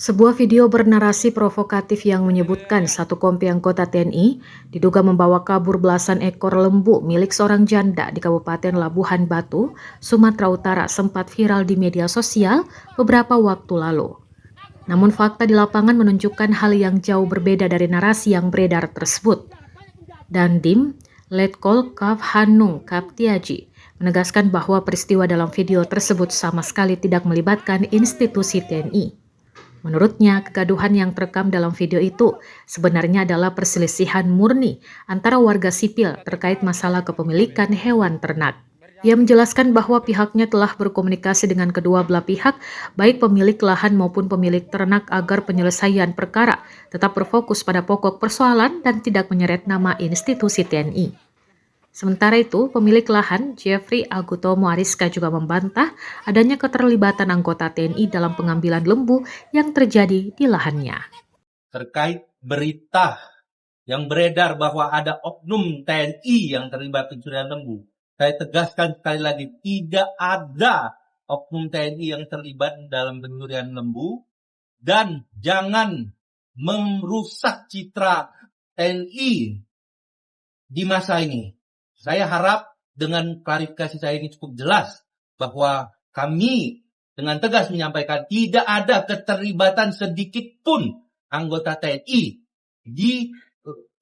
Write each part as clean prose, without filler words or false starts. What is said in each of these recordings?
Sebuah video bernarasi provokatif yang menyebutkan satu kompi anggota TNI diduga membawa kabur belasan ekor lembu milik seorang janda di Kabupaten Labuhan Batu, Sumatera Utara sempat viral di media sosial beberapa waktu lalu. Namun fakta di lapangan menunjukkan hal yang jauh berbeda dari narasi yang beredar tersebut. Dandim, Letkol Kap Hanung Kaptiaji, menegaskan bahwa peristiwa dalam video tersebut sama sekali tidak melibatkan institusi TNI. Menurutnya, kegaduhan yang terekam dalam video itu sebenarnya adalah perselisihan murni antara warga sipil terkait masalah kepemilikan hewan ternak. Ia menjelaskan bahwa pihaknya telah berkomunikasi dengan kedua belah pihak, baik pemilik lahan maupun pemilik ternak agar penyelesaian perkara tetap berfokus pada pokok persoalan dan tidak menyeret nama institusi TNI. Sementara itu, pemilik lahan Jeffrey Agutomo Ariska juga membantah adanya keterlibatan anggota TNI dalam pengambilan lembu yang terjadi di lahannya. Terkait berita yang beredar bahwa ada oknum TNI yang terlibat pencurian lembu, saya tegaskan sekali lagi, tidak ada oknum TNI yang terlibat dalam pencurian lembu, dan jangan merusak citra TNI di masa ini. Saya harap dengan klarifikasi saya ini cukup jelas bahwa kami dengan tegas menyampaikan tidak ada keterlibatan sedikit pun anggota TNI di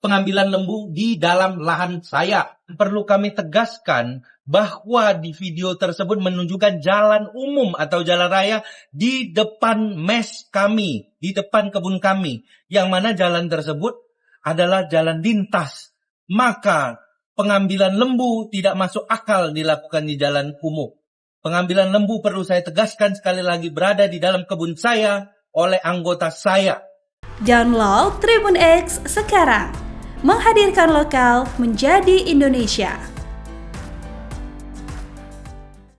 pengambilan lembu di dalam lahan saya. Perlu kami tegaskan bahwa di video tersebut menunjukkan jalan umum atau jalan raya di depan mes kami, di depan kebun kami, yang mana jalan tersebut adalah jalan lintas. Maka pengambilan lembu tidak masuk akal dilakukan di jalan umum. Pengambilan lembu, perlu saya tegaskan sekali lagi, berada di dalam kebun saya oleh anggota saya. Download Tribun X sekarang, menghadirkan lokal menjadi Indonesia.